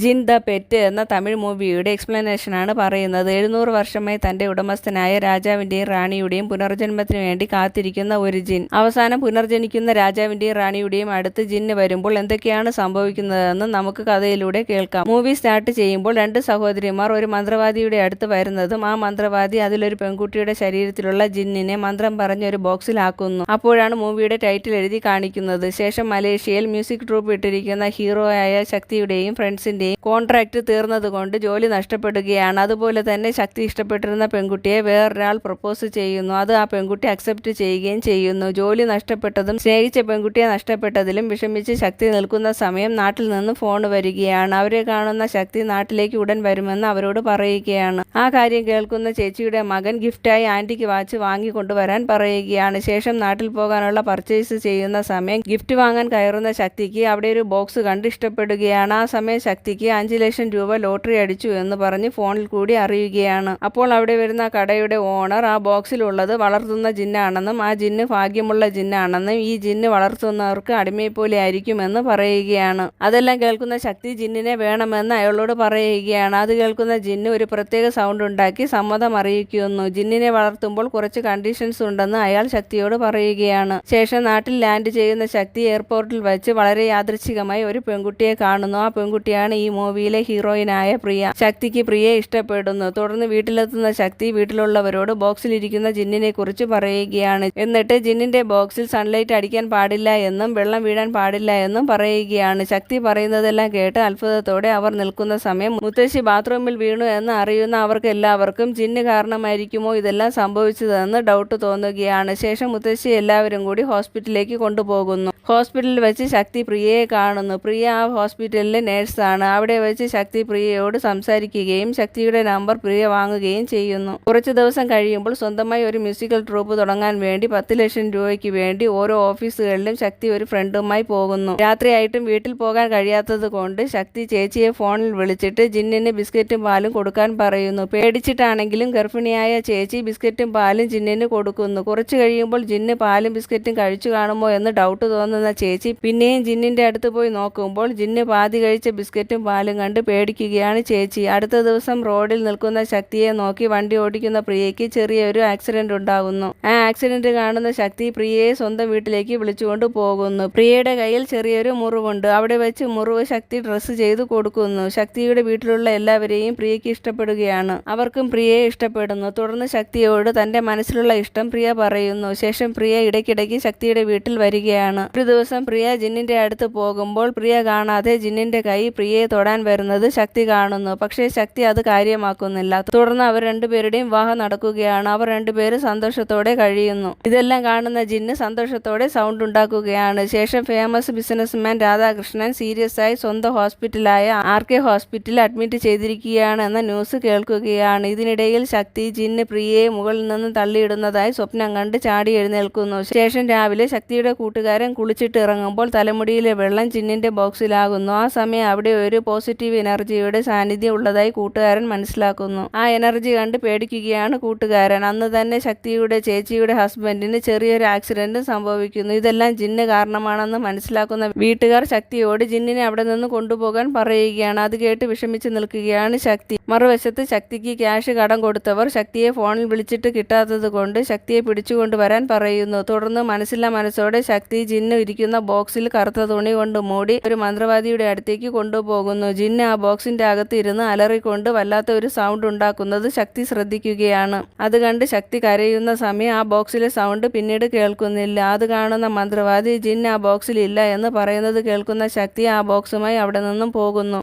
Jin the pet എന്ന തമിഴ് മൂവിയുടെ എക്സ്പ്ലനേഷനാണ് പറയുന്നത്. 700 വർഷമായി തന്റെ ഉടമസ്ഥനായ രാജാവിന്റെയും റാണിയുടെയും പുനർജന്മത്തിനു വേണ്ടി കാത്തിരിക്കുന്ന ഒരു ജിൻ അവസാനം പുനർജനിക്കുന്ന രാജാവിന്റെയും റാണിയുടെയും അടുത്ത് ജിന്ന് വരുമ്പോൾ എന്തൊക്കെയാണ് സംഭവിക്കുന്നതെന്ന് നമുക്ക് കഥയിലൂടെ കേൾക്കാം. മൂവി സ്റ്റാർട്ട് ചെയ്യുമ്പോൾ 2 സഹോദരിമാർ ഒരു മന്ത്രവാദിയുടെ അടുത്ത് വരുന്നതും ആ മന്ത്രവാദി അതിലൊരു പെൺകുട്ടിയുടെ ശരീരത്തിലുള്ള ജിന്നിനെ മന്ത്രം പറഞ്ഞ് ഒരു ബോക്സിലാക്കുന്നു. അപ്പോഴാണ് മൂവിയുടെ ടൈറ്റിൽ എഴുതി കാണിക്കുന്നത്. ശേഷം മലേഷ്യയിൽ മ്യൂസിക് ട്രൂപ്പ് ഇട്ടിരിക്കുന്ന ഹീറോയായ ശക്തിയുടെയും ഫ്രണ്ട്സിന്റെ കോൺട്രാക്ട് തീർന്നതുകൊണ്ട് ജോലി നഷ്ടപ്പെടുകയാണ്. അതുപോലെ തന്നെ ശക്തി ഇഷ്ടപ്പെട്ടിരുന്ന പെൺകുട്ടിയെ വേറൊരാൾ പ്രപ്പോസ് ചെയ്യുന്നു. അത് ആ പെൺകുട്ടി അക്സെപ്റ്റ് ചെയ്യുകയും ചെയ്യുന്നു. ജോലി നഷ്ടപ്പെട്ടതും സ്നേഹിച്ച പെൺകുട്ടിയെ നഷ്ടപ്പെട്ടതിലും വിഷമിച്ച് ശക്തി നിൽക്കുന്ന സമയം നാട്ടിൽ നിന്ന് ഫോൺ വരികയാണ്. അവരെ കാണുന്ന ശക്തി നാട്ടിലേക്ക് ഉടൻ വരുമെന്ന് അവരോട് പറയുകയാണ്. ആ കാര്യം കേൾക്കുന്ന ചേച്ചിയുടെ മകൻ ഗിഫ്റ്റായി ആന്റിക്ക് വാച്ച് വാങ്ങിക്കൊണ്ടുവരാൻ പറയുകയാണ്. ശേഷം നാട്ടിൽ പോകാനുള്ള പർച്ചേസ് ചെയ്യുന്ന സമയം ഗിഫ്റ്റ് വാങ്ങാൻ കയറുന്ന ശക്തിക്ക് അവിടെ ഒരു ബോക്സ് കണ്ട് ഇഷ്ടപ്പെടുകയാണ്. ആ സമയം ശക്തിക്ക് 5 ലക്ഷം രൂപ ലോട്ടറി അടിച്ചു എന്ന് പറഞ്ഞ് ഫോണിൽ കൂടി അറിയുകയാണ്. അപ്പോൾ അവിടെ വരുന്ന കടയുടെ ഓണർ ആ ബോക്സിലുള്ളത് വളർത്തുന്ന ജിന്നാണെന്നും ആ ജിന്ന് ഭാഗ്യമുള്ള ജിന്നാണെന്നും ഈ ജിന്ന് വളർത്തുന്നവർക്ക് അടിമയെപ്പോലെ ആയിരിക്കുമെന്ന് പറയുകയാണ്. അതെല്ലാം കേൾക്കുന്ന ശക്തി ജിന്നിനെ വേണമെന്ന് അയാളോട് പറയുകയാണ്. അത് കേൾക്കുന്ന ജിന്ന് ഒരു പ്രത്യേക സൗണ്ട് ഉണ്ടാക്കി സമ്മതം അറിയിക്കുന്നു. ജിന്നിനെ വളർത്തുമ്പോൾ കുറച്ച് കണ്ടീഷൻസ് ഉണ്ടെന്ന് അയാൾ ശക്തിയോട് പറയുകയാണ്. ശേഷം നാട്ടിൽ ലാൻഡ് ചെയ്യുന്ന ശക്തി എയർപോർട്ടിൽ വെച്ച് വളരെ യാദൃച്ഛികമായി ഒരു പെൺകുട്ടിയെ കാണുന്നു. ആ പെൺകുട്ടിയാണ് ഈ മൂവിയിലെ ഹീറോയിനായ പ്രിയ. ശക്തിക്ക് പ്രിയയെ ഇഷ്ടപ്പെടുന്നു. തുടർന്ന് വീട്ടിലെത്തുന്ന ശക്തി വീട്ടിലുള്ളവരോട് ബോക്സിലിരിക്കുന്ന ജിന്നിനെ കുറിച്ച് പറയുകയാണ്. എന്നിട്ട് ജിന്നിന്റെ ബോക്സിൽ സൺലൈറ്റ് അടിക്കാൻ പാടില്ല എന്നും വെള്ളം വീഴാൻ പാടില്ല എന്നും പറയുകയാണ്. ശക്തി പറയുന്നതെല്ലാം കേട്ട് അത്ഭുതത്തോടെ അവർ നിൽക്കുന്ന സമയം മുത്തശ്ശി ബാത്റൂമിൽ വീണു എന്ന് അറിയുന്ന അവർക്ക് എല്ലാവർക്കും ജിന്ന് കാരണമായിരിക്കുമോ ഇതെല്ലാം സംഭവിച്ചതെന്ന് ഡൗട്ട് തോന്നുകയാണ്. ശേഷം മുത്തശ്ശി എല്ലാവരും കൂടി ഹോസ്പിറ്റലിലേക്ക് കൊണ്ടുപോകുന്നു. ഹോസ്പിറ്റലിൽ വെച്ച് ശക്തി പ്രിയയെ കാണുന്നു. പ്രിയ ആ ഹോസ്പിറ്റലിലെ നേഴ്സാണ്. അവിടെ വെച്ച് ശക്തി പ്രിയയോട് സംസാരിക്കുകയും ശക്തിയുടെ നമ്പർ പ്രിയ വാങ്ങുകയും ചെയ്യുന്നു. കുറച്ചു ദിവസം കഴിയുമ്പോൾ സ്വന്തമായി ഒരു മ്യൂസിക്കൽ ട്രൂപ്പ് തുടങ്ങാൻ വേണ്ടി 10 ലക്ഷം രൂപയ്ക്ക് വേണ്ടി ഓരോ ഓഫീസുകളിലും ശക്തി ഒരു ഫ്രണ്ടുമായി പോകുന്നു. രാത്രിയായിട്ടും വീട്ടിൽ പോകാൻ കഴിയാത്തത് കൊണ്ട് ശക്തി ചേച്ചിയെ ഫോണിൽ വിളിച്ചിട്ട് ജിന്നിന് ബിസ്ക്കറ്റും പാലും കൊടുക്കാൻ പറയുന്നു. പേടിച്ചിട്ടാണെങ്കിലും ഗർഭിണിയായ ചേച്ചി ബിസ്ക്കറ്റും പാലും ജിന്നിന് കൊടുക്കുന്നു. കുറച്ചു കഴിയുമ്പോൾ ജിന്ന് പാലും ബിസ്ക്കറ്റും കഴിച്ചു കാണുമോ എന്ന് ഡൗട്ട് തോന്നുന്ന ചേച്ചി പിന്നെയും ജിന്നിന്റെ അടുത്ത് പോയി നോക്കുമ്പോൾ ജിന്ന് പാതി കഴിച്ച ബിസ്ക്കറ്റും പാലും കണ്ട് പേടിക്കുകയാണ് ചേച്ചി. അടുത്ത ദിവസം റോഡിൽ നിൽക്കുന്ന ശക്തിയെ നോക്കി വണ്ടി ഓടിക്കുന്ന പ്രിയയ്ക്ക് ചെറിയൊരു ആക്സിഡന്റ് ഉണ്ടാകുന്നു. ആ ആക്സിഡന്റ് കാണുന്ന ശക്തി പ്രിയയെ സ്വന്തം വീട്ടിലേക്ക് വിളിച്ചുകൊണ്ട് പോകുന്നു. പ്രിയയുടെ കയ്യിൽ ചെറിയൊരു മുറിവുണ്ട്. അവിടെ വെച്ച് മുറിവ് ശക്തി ഡ്രസ്സ് ചെയ്ത് കൊടുക്കുന്നു. ശക്തിയുടെ വീട്ടിലുള്ള എല്ലാവരെയും പ്രിയയ്ക്ക് ഇഷ്ടപ്പെടുകയാണ്. അവർക്കും പ്രിയയെ ഇഷ്ടപ്പെടുന്നു. തുടർന്ന് ശക്തിയോട് തന്റെ മനസ്സിലുള്ള ഇഷ്ടം പ്രിയ പറയുന്നു. ശേഷം പ്രിയ ഇടയ്ക്കിടയ്ക്ക് ശക്തിയുടെ വീട്ടിൽ വരികയാണ്. ഒരു ദിവസം പ്രിയ ജിന്നിന്റെ അടുത്ത് പോകുമ്പോൾ പ്രിയ കാണാതെ ജിന്നിന്റെ കൈ പ്രിയയെ തൊടാൻ വരുന്നത് ശക്തി കാണുന്നു. പക്ഷേ ശക്തി അത് കാര്യമാക്കുന്നില്ല. തുടർന്ന് അവർ രണ്ടുപേരുടെയും വിവാഹം നടക്കുകയാണ്. അവർ രണ്ടുപേരും സന്തോഷത്തോടെ കഴിയുന്നു. ഇതെല്ലാം കാണുന്ന ജിന്ന് സന്തോഷത്തോടെ സൗണ്ട് ഉണ്ടാക്കുകയാണ്. ശേഷം ഫേമസ് ബിസിനസ്മാൻ രാധാകൃഷ്ണൻ സീരിയസ് ആയി സ്വന്തം ഹോസ്പിറ്റലായ RK ഹോസ്പിറ്റലിൽ അഡ്മിറ്റ് ചെയ്തിരിക്കുകയാണ് എന്ന ന്യൂസ് കേൾക്കുകയാണ്. ഇതിനിടയിൽ ശക്തി ജിന്ന് പ്രിയയെ മുകളിൽ നിന്ന് തള്ളിയിടുന്നതായി സ്വപ്നം കണ്ട് ചാടി എഴുന്നേൽക്കുന്നു. ശേഷം രാവിലെ ശക്തിയുടെ കൂട്ടുകാരൻ കുളിച്ചിട്ട് ഇറങ്ങുമ്പോൾ തലമുടിയിലെ വെള്ളം ജിന്നിന്റെ ബോക്സിലാകുന്നു. ആ സമയം അവിടെ ഒരു പോസിറ്റീവ് എനർജിയുടെ സാന്നിധ്യം ഉള്ളതായി കൂട്ടുകാരൻ മനസ്സിലാക്കുന്നു. ആ എനർജി കണ്ട് പേടിക്കുകയാണ് കൂട്ടുകാരൻ. അന്ന് തന്നെ ശക്തിയുടെ ചേച്ചിയുടെ ഹസ്ബൻഡിന് ചെറിയൊരു ആക്സിഡന്റ് സംഭവിക്കുന്നു. ഇതെല്ലാം ജിന്ന് കാരണമാണെന്ന് മനസ്സിലാക്കുന്ന വീട്ടുകാർ ശക്തിയോട് ജിന്നിനെ അവിടെ നിന്ന് കൊണ്ടുപോകാൻ പറയുകയാണ്. അത് കേട്ട് വിഷമിച്ച് നിൽക്കുകയാണ് ശക്തി. മറുവശത്ത് ശക്തിക്ക് ക്യാഷ് കടം കൊടുത്തവർ ശക്തിയെ ഫോണിൽ വിളിച്ചിട്ട് കിട്ടാത്തത് കൊണ്ട് ശക്തിയെ പിടിച്ചുകൊണ്ടുവരാൻ പറയുന്നു. തുടർന്ന് മനസ്സില്ലാ മനസ്സോടെ ശക്തി ജിന്ന് ഇരിക്കുന്ന ബോക്സിൽ കറുത്ത തുണി കൊണ്ട് മൂടി ഒരു മന്ത്രവാദിയുടെ അടുത്തേക്ക് കൊണ്ടുപോകുന്നു. ജിന്ന് ആ ബോക്സിന്റെ അകത്ത് ഇരുന്ന് അലറിക്കൊണ്ട് വല്ലാത്ത ഒരു സൗണ്ട് ഉണ്ടാക്കുന്നത് ശക്തി ശ്രദ്ധിക്കുകയാണ്. അത് കണ്ട് ശക്തി കരയുന്ന സമയം ആ ബോക്സിലെ സൗണ്ട് പിന്നീട് കേൾക്കുന്നില്ല. അത് കാണുന്ന മന്ത്രവാദി ജിന്ന് ആ ബോക്സിൽ ഇല്ല എന്ന് പറയുന്നത് കേൾക്കുന്ന ശക്തി ആ ബോക്സുമായി അവിടെ നിന്നും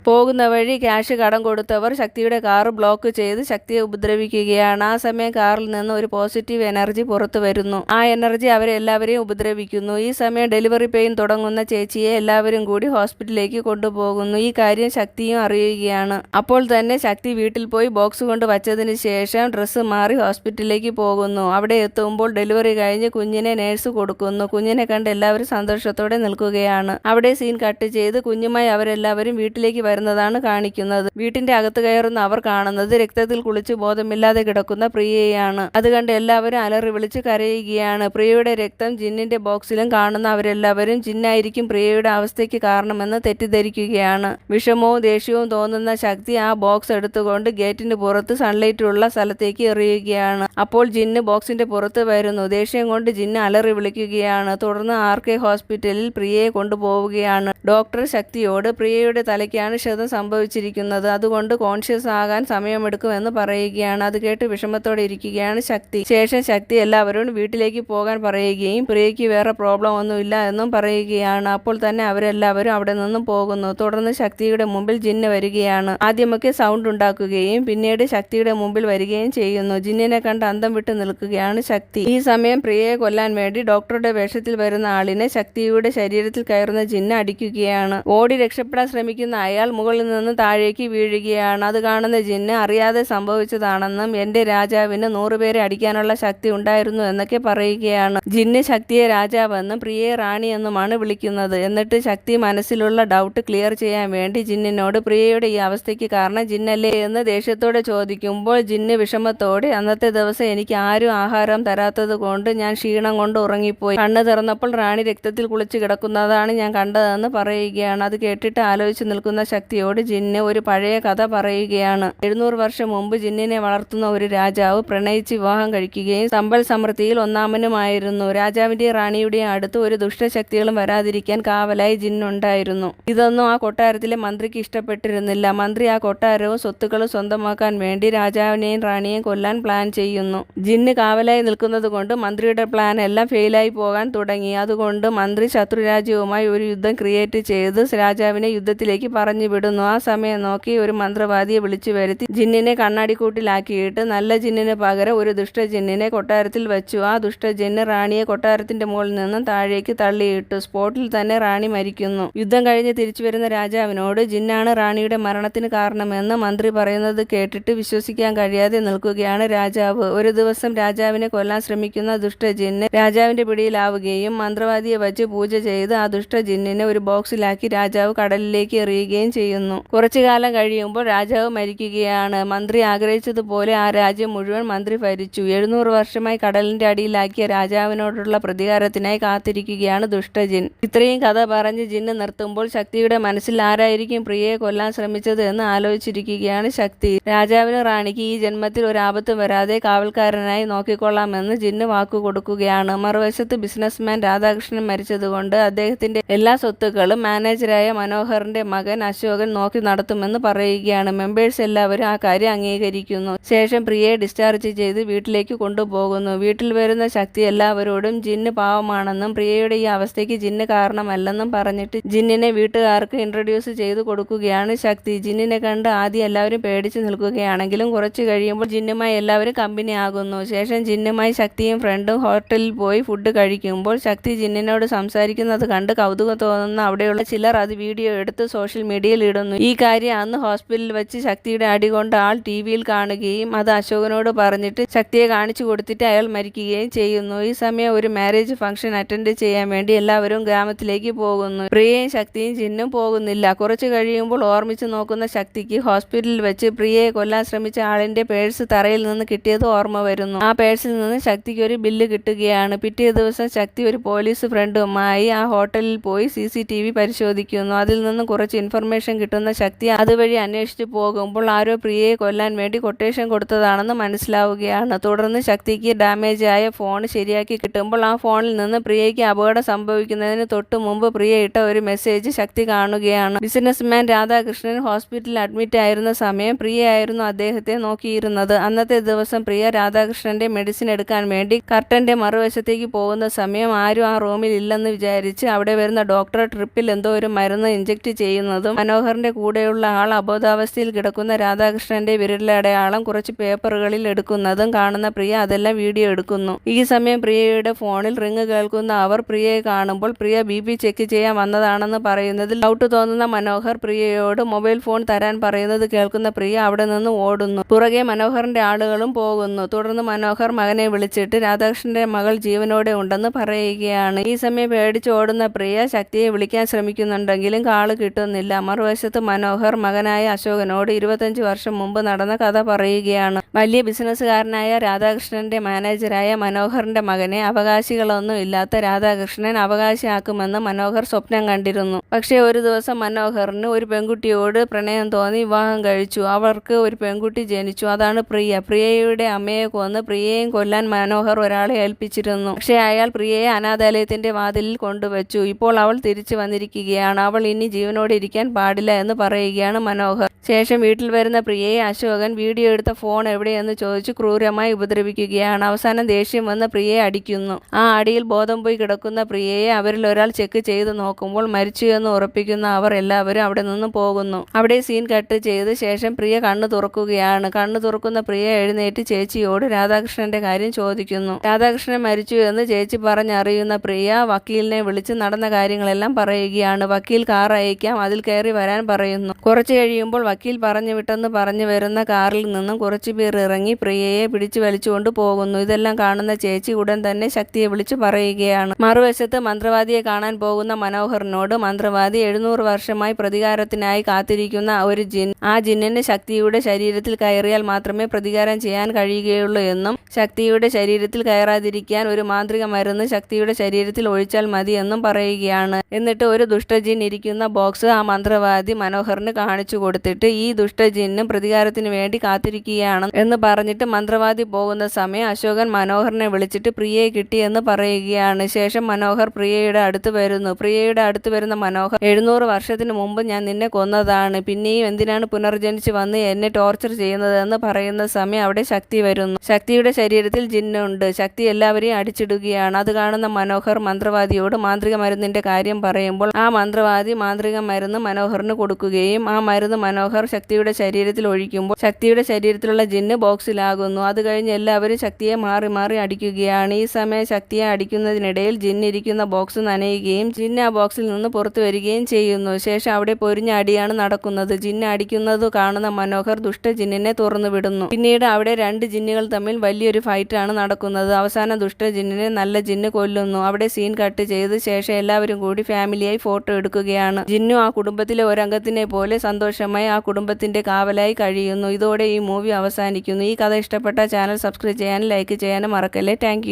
പോകുന്ന വഴി ക്യാഷ് കടം കൊടുത്തവർ ശക്തിയുടെ കാർ ബ്ലോക്ക് ചെയ്ത് ശക്തിയെ ഉപദ്രവിക്കുകയാണ്. ആ സമയം കാറിൽ നിന്ന് ഒരു പോസിറ്റീവ് എനർജി പുറത്തു വരുന്നു. ആ എനർജി അവരെ എല്ലാവരെയും ഉപദ്രവിക്കുന്നു. ഈ സമയം ഡെലിവറി പെയിൻ തുടങ്ങുന്ന ചേച്ചിയെ എല്ലാവരും കൂടി ഹോസ്പിറ്റലിലേക്ക് കൊണ്ടുപോകുന്നു. ഈ കാര്യം ശക്തിയും അറിയുകയാണ്. അപ്പോൾ തന്നെ ശക്തി വീട്ടിൽ പോയി ബോക്സ് കൊണ്ട് വച്ചതിന് ശേഷം ഡ്രസ്സ് മാറി ഹോസ്പിറ്റലിലേക്ക് പോകുന്നു. അവിടെ എത്തുമ്പോൾ ഡെലിവറി കഴിഞ്ഞ് കുഞ്ഞിനെ നേഴ്സ് കൊടുക്കുന്നു. കുഞ്ഞിനെ കണ്ട് എല്ലാവരും സന്തോഷത്തോടെ നിൽക്കുകയാണ്. അവിടെ സീൻ കട്ട് ചെയ്ത് കുഞ്ഞുമായി അവരെല്ലാവരും വീട്ടിലേക്ക് വരുന്നതാണ് കാണിക്കുന്നത്. വീട്ടിന്റെ അകത്ത് കയറുന്ന അവർ കാണുന്നത് രക്തത്തിൽ കുളിച്ച് ബോധമില്ലാതെ കിടക്കുന്ന പ്രിയയെയാണ്. അത് കണ്ട് എല്ലാവരും അലറി വിളിച്ച് കരയുകയാണ്. പ്രിയയുടെ രക്തം ജിന്നിന്റെ ബോക്സിലും കാണുന്ന അവരെല്ലാവരും ജിന്നായിരിക്കും പ്രിയയുടെ അവസ്ഥയ്ക്ക് കാരണമെന്ന് തെറ്റിദ്ധരിക്കുകയാണ്. വിഷമവും ദേഷ്യവും തോന്നുന്ന ശക്തി ആ ബോക്സ് എടുത്തുകൊണ്ട് ഗേറ്റിന് പുറത്ത് സൺലൈറ്റ് ഉള്ള സ്ഥലത്തേക്ക് എറിയുകയാണ്. അപ്പോൾ ജിന്ന് ബോക്സിന്റെ പുറത്ത് വരുന്നു. ദേഷ്യം കൊണ്ട് ജിന്ന് അലറി വിളിക്കുകയാണ്. തുടർന്ന് RK ഹോസ്പിറ്റലിൽ പ്രിയയെ കൊണ്ടുപോവുകയാണ്. ഡോക്ടർ ശക്തിയോട് പ്രിയയുടെ തലയ്ക്കാണ് ക്ഷതം സംഭവിച്ചിരിക്കുന്നത്, അതുകൊണ്ട് കോൺഷ്യസ് ആകാൻ സമയമെടുക്കുമെന്ന് പറയുകയാണ്. അത് കേട്ട് വിഷമത്തോടെ ഇരിക്കുകയാണ് ശക്തി. ശേഷം ശക്തി എല്ലാവരോടും വീട്ടിലേക്ക് പോകാൻ പറയുകയും പ്രിയയ്ക്ക് വേറെ പ്രോബ്ലം ഒന്നുമില്ല എന്നും പറയുകയാണ്. അപ്പോൾ തന്നെ അവരെല്ലാവരും അവിടെ നിന്നും പോകുന്നു. തുടർന്ന് ശക്തിയുടെ മുമ്പിൽ ജിന്ന് വരികയാണ്. ആദ്യമൊക്കെ സൗണ്ട് ഉണ്ടാക്കുകയും പിന്നീട് ശക്തിയുടെ മുമ്പിൽ വരികയും ചെയ്യുന്നു. ജിന്നിനെ കണ്ട് അന്തം വിട്ട് നിൽക്കുകയാണ് ശക്തി. ഈ സമയം പ്രിയയെ കൊല്ലാൻ വേണ്ടി ഡോക്ടറുടെ വേഷത്തിൽ വരുന്ന ആളിനെ ശക്തിയുടെ ശരീരത്തിൽ കയറുന്ന ജിന്ന് അടിക്കുകയാണ്. ഓടി രക്ഷപ്പെടാൻ ശ്രമിക്കുന്ന അയാൾ മുകളിൽ നിന്ന് താഴേക്ക് വീഴുകയാണ്. അത് കാണുന്ന ജിന്ന് അറിയാതെ സംഭവിച്ചതാണെന്നും എന്റെ രാജാവിന് 100 പേരെ അടിക്കാനുള്ള ശക്തി ഉണ്ടായിരുന്നു എന്നൊക്കെ പറയുകയാണ്. ജിന്ന് ശക്തിയെ രാജാവെന്നും പ്രിയയെ റാണി എന്നുമാണ് വിളിക്കുന്നത്. എന്നിട്ട് ശക്തി മനസ്സിലുള്ള ഡൗട്ട് ക്ലിയർ ചെയ്യാൻ വേണ്ടി ജിന്നിനോട് പ്രിയയുടെ ഈ അവസ്ഥയ്ക്ക് കാരണം ജിന്നല്ലേ എന്ന് ദേഷ്യത്തോടെ ചോദിക്കുമ്പോൾ ജിന്ന് വിഷമത്തോടെ അന്നത്തെ ദിവസം എനിക്ക് ആരും ആഹാരം തരാത്തത് കൊണ്ട് ഞാൻ ക്ഷീണം കൊണ്ട് ഉറങ്ങിപ്പോയി. കണ്ണ് തുറന്നപ്പോൾ റാണി രക്തത്തിൽ കുളിച്ച് കിടക്കുന്നതാണ് ഞാൻ കണ്ടതെന്ന് പറയുകയാണ്. അത് കേട്ടിട്ട് ആലോചിച്ച് നിൽക്കുന്ന ശക്തിയോട് ജിന്ന് ഒരു പഴയ കഥ പറയുകയാണ്. 700 വർഷം മുമ്പ് ജിന്നിനെ വളർത്തുന്ന ഒരു രാജാവ് പ്രണയിച്ച് വിവാഹം കഴിക്കുകയും സമ്പൽ സമൃദ്ധിയിൽ ഒന്നാമനുമായിരുന്നു. രാജാവിന്റെയും റാണിയുടെയും അടുത്ത് ഒരു ദുഷ്ടശക്തികളും വരാതിരിക്കാൻ കാവലായി ജിന്നുണ്ടായിരുന്നു. ഇതൊന്നും ആ കൊട്ടാരത്തിലെ മന്ത്രിക്ക് ഇഷ്ടപ്പെട്ടിരുന്നില്ല. മന്ത്രി ആ കൊട്ടാരവും സ്വത്തുക്കളും സ്വന്തമാക്കാൻ വേണ്ടി രാജാവിനെയും റാണിയെയും കൊല്ലാൻ പ്ലാൻ ചെയ്യുന്നു. ജിന്ന് കാവലായി നിൽക്കുന്നത് കൊണ്ട് മന്ത്രിയുടെ പ്ലാൻ എല്ലാം ഫെയിലായി പോകാൻ തുടങ്ങി. അതുകൊണ്ട് മന്ത്രി ശത്രുരാജ്യവുമായി ഒരു യുദ്ധം ക്രിയേറ്റ് ചെയ്ത് രാജാവിനെ യുദ്ധത്തിലേക്ക് പറഞ്ഞു വിടുന്നു. ആ സമയം നോക്കി ഒരു മന്ത്രവാദിയെ വിളിച്ചു വരുത്തി ജിന്നിനെ കണ്ണാടിക്കൂട്ടിലാക്കിയിട്ട് നല്ല ജിന്നിന് പകരം ഒരു ദുഷ്ട ജിന്നിനെ കൊട്ടാരത്തിൽ വെച്ചു. ആ ദുഷ്ട ജിന്ന് റാണിയെ കൊട്ടാരത്തിന്റെ മുകളിൽ നിന്നും താഴേക്ക് തള്ളിയിട്ടു. സ്പോട്ടിൽ തന്നെ റാണി മരിക്കുന്നു. യുദ്ധം കഴിഞ്ഞ് തിരിച്ചു വരുന്ന രാജാവിനോട് ജിന്നാണ് റാണിയുടെ മരണത്തിന് കാരണമെന്ന് മന്ത്രി പറയുന്നത് കേട്ടിട്ട് വിശ്വസിക്കാൻ കഴിയാതെ നിൽക്കുകയാണ് രാജാവ്. ഒരു ദിവസം രാജാവിനെ കൊല്ലാൻ ശ്രമിക്കുന്ന ദുഷ്ട ജിന്ന് രാജാവിന്റെ പിടിയിലാവുകയും മന്ത്രവാദിയെ വച്ച് പൂജ ചെയ്ത് ആ ദുഷ്ട ജിന്നിനെ ഒരു ബോക്സിലാക്കി രാജാവ് കടലിലേക്ക് എറിയുകയും ചെയ്യുന്നു. കുറച്ചു കാലം കഴിയുമ്പോൾ രാജാവ് മരിക്കുകയാണ്. മന്ത്രി ആഗ്രഹിച്ചതുപോലെ ആ രാജ്യം മുഴുവൻ മന്ത്രി ഭരിച്ചു. 700 വർഷമായി കടലിന്റെ അടിയിലാക്കിയ രാജാവിനോടുള്ള പ്രതികാരത്തിനായി കാത്തിരിക്കുകയാണ് ദുഷ്ടജിൻ. ഇത്രയും കഥ പറഞ്ഞ് ജിന്ന് നിർത്തുമ്പോൾ ശക്തിയുടെ മനസ്സിൽ ആരായിരിക്കും പ്രിയയെ കൊല്ലാൻ ശ്രമിച്ചത് എന്ന് ആലോചിച്ചിരിക്കുകയാണ് ശക്തി. രാജാവിന് റാണിക്ക് ഈ ജന്മത്തിൽ ഒരു ആപത്തും വരാതെ കാവൽക്കാരനായി നോക്കിക്കൊള്ളാമെന്ന് ജിന്ന് വാക്കു കൊടുക്കുകയാണ്. മറുവശത്ത് ബിസിനസ്മാൻ രാധാകൃഷ്ണൻ മരിച്ചതുകൊണ്ട് അദ്ദേഹത്തിന്റെ എല്ലാ സ്വത്തുക്കളും മാനേജരായ മനോഹറിന്റെ മകൻ അശോകൻ നോക്കി നടത്തുമെന്ന് പറയുകയാണ്. മെമ്പേഴ്സ് എല്ലാവരും ആ കാര്യം അംഗീകരിക്കുന്നു. ശേഷം പ്രിയയെ ഡിസ്ചാർജ് ചെയ്ത് വീട്ടിലേക്ക് കൊണ്ടുപോകുന്നു. വീട്ടിൽ വരുന്ന ശക്തി എല്ലാവരോടും ജിന്ന് പാവമാണെന്നും പ്രിയയുടെ ഈ അവസ്ഥയ്ക്ക് ജിന്ന് കാരണമല്ലെന്നും പറഞ്ഞിട്ട് ജിന്നിനെ വീട്ടുകാർക്ക് ഇൻട്രൊഡ്യൂസ് ചെയ്ത് കൊടുക്കുകയാണ് ശക്തി. ജിന്നിനെ കണ്ട് ആദ്യം എല്ലാവരും പേടിച്ച് നിൽക്കുകയാണെങ്കിലും കുറച്ച് കഴിയുമ്പോൾ ജിന്നുമായി എല്ലാവരും കമ്പനി ആകുന്നു. ശേഷം ജിന്നുമായി ശക്തിയും ഫ്രണ്ടും ഹോട്ടലിൽ പോയി ഫുഡ് കഴിക്കുമ്പോൾ ശക്തി ജിന്നിനോട് സംസാരിക്കുന്നത് കണ്ട് കൗതുകം തോന്നുന്ന അവിടെയുള്ള ചിലർ അത് വീഡിയോ എടുത്ത് സോഷ്യൽ മീഡിയയിൽ ഇടുന്നു. ഈ കാര്യം അന്ന് ഹോസ്പിറ്റലിൽ വെച്ച് ശക്തിയുടെ അടി കൊണ്ട് ആൾ ടിവിയിൽ കാണുകയും അത് അശോകനോട് പറഞ്ഞിട്ട് ശക്തിയെ കാണിച്ചു കൊടുത്തിട്ട് അയാൾ മരിക്കുകയും ചെയ്യുന്നു. ഈ സമയം ഒരു മാരേജ് ഫംഗ്ഷൻ അറ്റൻഡ് ചെയ്യാൻ വേണ്ടി എല്ലാവരും ഗ്രാമത്തിലേക്ക് പോകുന്നു. പ്രിയയും ശക്തിയും ജിന്നും പോകുന്നില്ല. കുറച്ച് കഴിയുമ്പോൾ ഓർമ്മിച്ച് നോക്കുന്ന ശക്തിക്ക് ഹോസ്പിറ്റലിൽ വെച്ച് പ്രിയയെ കൊല്ലാൻ ശ്രമിച്ച ആളിന്റെ പേഴ്സ് തറയിൽ നിന്ന് കിട്ടിയത് ഓർമ്മ വരുന്നു. ആ പേഴ്സിൽ നിന്ന് ശക്തിക്ക് ഒരു ബില്ല് കിട്ടുകയാണ്. പിറ്റേ ദിവസം ശക്തി ഒരു പോലീസ് ഫ്രണ്ടുമായി ആ ഹോട്ടലിൽ പോയി CCTV പരിശോധിക്കുന്നു. അതിൽ നിന്നും കുറച്ച് ഇൻഫർമേഷൻ കിട്ടുന്ന ശക്തി അതുവഴി അന്വേഷിച്ചു പോകുമ്പോൾ ആരോ പ്രിയയെ കൊല്ലാൻ വേണ്ടി കൊട്ടേഷൻ കൊടുത്തതാണെന്ന് മനസ്സിലാവുകയാണ്. തുടർന്ന് ശക്തിക്ക് ഡാമേജ് ആയ ഫോൺ ശരിയാക്കി കിട്ടുമ്പോൾ ആ ഫോണിൽ നിന്ന് പ്രിയയ്ക്ക് അപകടം സംഭവിക്കുന്നതിന് തൊട്ട് മുമ്പ് പ്രിയ ഇട്ട ഒരു മെസ്സേജ് ശക്തി കാണുകയാണ്. ബിസിനസ്മാൻ രാധാകൃഷ്ണൻ ഹോസ്പിറ്റലിൽ അഡ്മിറ്റ് ആയിരുന്ന സമയം പ്രിയയായിരുന്നു അദ്ദേഹത്തെ നോക്കിയിരുന്നത്. അന്നത്തെ ദിവസം പ്രിയ രാധാകൃഷ്ണന്റെ മെഡിസിൻ എടുക്കാൻ വേണ്ടി കർട്ടന്റെ മറുവശത്തേക്ക് പോകുന്ന സമയം ആരും ആ റൂമിൽ ഇല്ലെന്ന് വിചാരിച്ച് അവിടെ വരുന്ന ഡോക്ടർ ട്രിപ്പിൽ എന്തോ ഒരു മരുന്ന് ഇഞ്ചക്ട് ചെയ്യുന്നതും മനോഹറിന്റെ കൂടെയുള്ള ആൾ അബോധാവസ്ഥയിൽ കിടക്കുന്ന രാധാകൃഷ്ണന്റെ വിരലടയാളം കുറച്ച് പേപ്പറുകളിൽ എടുക്കുന്നതും കാണുന്ന പ്രിയ അതെല്ലാം വീഡിയോ എടുക്കുന്നു. ഈ സമയം പ്രിയയുടെ ഫോണിൽ റിങ് കേൾക്കുന്ന അവർ പ്രിയയെ കാണുമ്പോൾ പ്രിയ BP ചെക്ക് ചെയ്യാൻ വന്നതാണെന്ന് പറയുന്നതിൽ ഡൗട്ട് തോന്നുന്ന മനോഹർ പ്രിയയോട് മൊബൈൽ ഫോൺ തരാൻ പറയുന്നത് കേൾക്കുന്ന പ്രിയ അവിടെ നിന്ന് ഓടുന്നു. പുറകെ മനോഹറിന്റെ ആളുകളും പോകുന്നു. തുടർന്ന് മനോഹർ മകനെ വിളിച്ചിട്ട് രാധാകൃഷ്ണന്റെ മകൾ ജീവനോടെ ഉണ്ടെന്ന് പറയുകയാണ്. ഈ സമയം പേടിച്ച് ഓടുന്ന പ്രിയ ശക്തിയെ വിളിക്കാൻ ശ്രമിക്കുന്നുണ്ടെങ്കിലും കാള് കിട്ടുന്നില്ല. മറുവശത്ത് മനോഹർ മകനായ അശോകനോട് 25 വർഷം മുമ്പ് നടന്ന കഥ പറയുകയാണ്. വലിയ ബിസിനസ്സുകാരനായ രാധാകൃഷ്ണന്റെ മാനേജരായ മനോഹറിന്റെ മകനെ അവകാശികളൊന്നും ഇല്ലാത്ത രാധാകൃഷ്ണൻ അവകാശിയാക്കുമെന്ന് മനോഹർ സ്വപ്നം കണ്ടിരുന്നു. പക്ഷേ ഒരു ദിവസം മനോഹർ മനോഹറിന് ഒരു പെൺകുട്ടിയോട് പ്രണയം തോന്നി വിവാഹം കഴിച്ചു. അവർക്ക് ഒരു പെൺകുട്ടി ജനിച്ചു. അതാണ് പ്രിയ. പ്രിയയുടെ അമ്മയെ കൊന്ന് പ്രിയയെയും കൊല്ലാൻ മനോഹർ ഒരാളെ ഏൽപ്പിച്ചിരുന്നു. പക്ഷേ അയാൾ പ്രിയയെ അനാഥാലയത്തിന്റെ വാതിലിൽ കൊണ്ടുവച്ചു. ഇപ്പോൾ അവൾ തിരിച്ചു വന്നിരിക്കുകയാണ്. അവൾ ഇനി ജീവനോടെ ഇരിക്കാൻ പാടില്ല എന്ന് പറയുകയാണ് മനോഹർ. ശേഷം വീട്ടിൽ വരുന്ന പ്രിയയെ അശോകൻ വീഡിയോ എടുത്ത ഫോൺ എവിടെയെന്ന് ചോദിച്ച് ക്രൂരമായി ഉപദ്രവിക്കുകയാണ്. അവസാനം ദേഷ്യം വന്ന് പ്രിയയെ അടിക്കുന്നു. ആ അടിയിൽ ബോധം പോയി കിടക്കുന്ന പ്രിയയെ അവരിൽ ഒരാൾ ചെക്ക് ചെയ്ത് നോക്കുമ്പോൾ മരിച്ചു എന്ന് ഉറപ്പിക്കുന്ന അവർ എല്ലാവരും അവിടെ നിന്ന് പോകുന്നു. അവിടെ സീൻ കട്ട് ചെയ്ത് ശേഷം പ്രിയ കണ്ണു തുറക്കുകയാണ്. കണ്ണു തുറക്കുന്ന പ്രിയ എഴുന്നേറ്റ് ചേച്ചിയോട് രാധാകൃഷ്ണന്റെ കാര്യം ചോദിക്കുന്നു. രാധാകൃഷ്ണൻ മരിച്ചു എന്ന് ചേച്ചി പറഞ്ഞറിയുന്ന പ്രിയ വക്കീലിനെ വിളിച്ച് നടന്ന കാര്യങ്ങളെല്ലാം പറയുകയാണ്. വക്കീൽ കാർ അയക്കാം, അതിൽ കയറി വരാൻ പറയുന്നു. കുറച്ചു കഴിയുമ്പോൾ വക്കീൽ പറഞ്ഞു വിട്ടെന്ന് പറഞ്ഞു വരുന്ന കാറിൽ നിന്നും കുറച്ചു പേർ ഇറങ്ങി പ്രിയയെ പിടിച്ചു വലിച്ചുകൊണ്ട് പോകുന്നു. ഇതെല്ലാം കാണുന്ന ചേച്ചി ഉടൻ തന്നെ ശക്തിയെ വിളിച്ചു പറയുകയാണ്. മറുവശത്ത് മന്ത്രവാദിയെ കാണാൻ പോകുന്ന മനോഹറിനോട് മന്ത്രവാദി 700 വർഷമായി പ്രതികാരത്തിനായി കാത്തിരിക്കുന്ന ഒരു ജിൻ, ആ ജിന്നിന് ശക്തിയുടെ ശരീരത്തിൽ കയറിയാൽ മാത്രമേ പ്രതികാരം ചെയ്യാൻ കഴിയുകയുള്ളൂ എന്നും ശക്തിയുടെ ശരീരത്തിൽ കയറാതിരിക്കാൻ ഒരു മാന്ത്രിക മരുന്ന് ശക്തിയുടെ ശരീരത്തിൽ ഒഴിച്ചാൽ മതി എന്നും പറയുകയാണ്. എന്നിട്ട് ഒരു ദുഷ്ടജിൻ ഇരിക്കുന്ന ബോക്സ് ആ മന്ത്രവാദി മനോഹറിന് കാണിച്ചു കൊടുത്തിട്ട് ഈ ദുഷ്ടജിന്നും പ്രതികാരത്തിന് വേണ്ടി കാത്തിരിക്കുകയാണ് എന്ന് പറഞ്ഞിട്ട് മന്ത്രവാദി പോകുന്ന സമയം അശോകൻ മനോഹറിനെ വിളിച്ചിട്ട് പ്രിയയെ കിട്ടിയെന്ന് പറയുകയാണ്. ശേഷം മനോഹർ പ്രിയയുടെ അടുത്ത് വരുന്നു. പ്രിയയുടെ അടുത്ത് വരുന്ന മനോഹർ 700 വർഷത്തിന് മുമ്പ് ഞാൻ നിന്നെ കൊന്നതാണ്, പിന്നെയും എന്തിനാണ് പുനർജനിച്ച് വന്ന് എന്നെ ടോർച്ചർ ചെയ്യുന്നതെന്ന് പറയുന്ന സമയം അവിടെ ശക്തി വരുന്നു. ശക്തിയുടെ ശരീരത്തിൽ ജിന്നുണ്ട്. ശക്തി എല്ലാവരെയും അടിച്ചിടുകയാണ്. അത് കാണുന്ന മനോഹർ മന്ത്രവാദിയോട് മാന്ത്രിക മരുന്നിന്റെ കാര്യം പറയുമ്പോൾ ആ മന്ത്രവാദി മാന്ത്രിക മരുന്ന് മനോഹറിന് കൊടുക്കുകയും ആ മരുന്ന് മനോഹർ ശക്തിയുടെ ശരീരത്തിൽ ഒഴിക്കുമ്പോൾ ശക്തിയുടെ ശരീരത്തിലുള്ള ജിന്ന് ബോക്സിലാകുന്നു. അത് കഴിഞ്ഞ് എല്ലാവരും ശക്തിയെ മാറി മാറി അടിക്കുകയാണ്. ഈ സമയം ശക്തിയെ അടിക്കുന്നതിനിടയിൽ ജിന്ന് ഇരിക്കുന്ന ബോക്സ് നനയുകയും ജിന്ന് ആ ബോക്സിൽ നിന്ന് പുറത്തു വരികയും ചെയ്യുന്നു. ശേഷം അവിടെ പൊരിഞ്ഞ അടിയാണ് നടക്കുന്നത്. ജിന്ന് അടിക്കുന്നത് കാണുന്ന മനോഹർ ദുഷ്ട ജിന്നിനെ തുറന്നു വിടുന്നു. പിന്നീട് അവിടെ 2 ജിന്നുകൾ തമ്മിൽ വലിയൊരു ഫൈറ്റാണ് നടക്കുന്നത്. അവസാനം ദുഷ്ട ജിന്നിനെ നല്ല ജിന്ന് കൊല്ലുന്നു. അവിടെ സീൻ കട്ട് ചെയ്ത് ശേഷം എല്ലാവരും കൂടി ഫാമിലിയായി ഫോട്ടോ എടുക്കുകയാണ്. ജിന്നു ആ കുടുംബത്തിലെ ഒരംഗത്തിനെ പോലെ സന്തോഷമായി ആ കുടുംബത്തിന്റെ കാവലായി കഴിയുന്നു. ഇതോടെ ഈ മൂവി അവസാനിക്കുന്നു. ഈ കഥ ഇഷ്ടപ്പെട്ട ചാനൽ സബ്സ്ക്രൈബ് ചെയ്യാനും ലൈക്ക് ചെയ്യാനും മറക്കല്ലേ. താങ്ക്